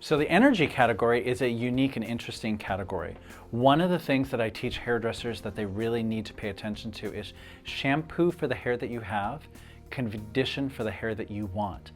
So the energy category is a unique and interesting category. One of the things that I teach hairdressers that they really need to pay attention to is shampoo for the hair that you have, condition for the hair that you want.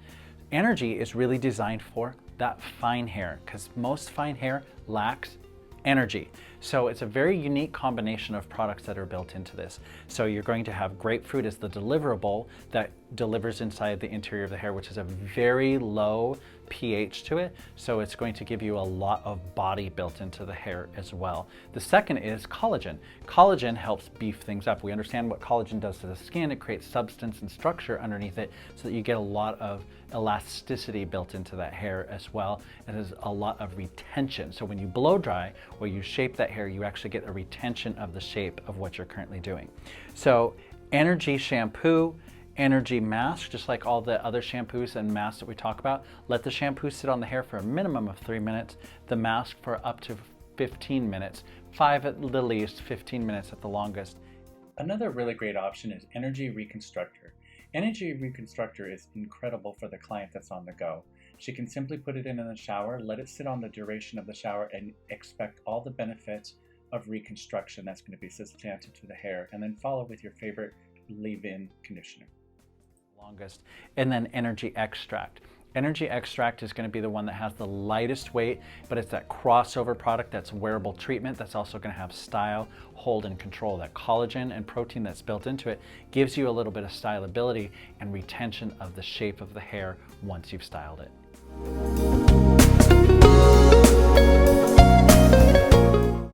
Energy is really designed for that fine hair because most fine hair lacks energy. So it's a very unique combination of products that are built into this. So you're going to have grapefruit as the deliverable that delivers inside the interior of the hair, which is a very low pH to it. So it's going to give you a lot of body built into the hair as well. The second is collagen. Collagen helps beef things up. We understand what collagen does to the skin. It creates substance and structure underneath it so that you get a lot of elasticity built into that hair as well. And there's a lot of retention. So when you blow dry or you shape that hair, you actually get a retention of the shape of what you're currently doing. So energy shampoo, energy mask, just like all the other shampoos and masks that we talk about. Let the shampoo sit on the hair for a minimum of 3 minutes, the mask for up to 15 minutes, 5 at the least, 15 minutes at the longest. Another really great option is Energy Reconstructor. Energy Reconstructor is incredible for the client that's on the go. She can simply put it in the shower, let it sit on the duration of the shower, and expect all the benefits of reconstruction that's going to be substantive to the hair, and then follow with your favorite leave-in conditioner. Longest. And then energy extract. Energy extract is going to be the one that has the lightest weight, but it's that crossover product that's wearable treatment that's also going to have style, hold, and control. That collagen and protein that's built into it gives you a little bit of stylability and retention of the shape of the hair once you've styled it.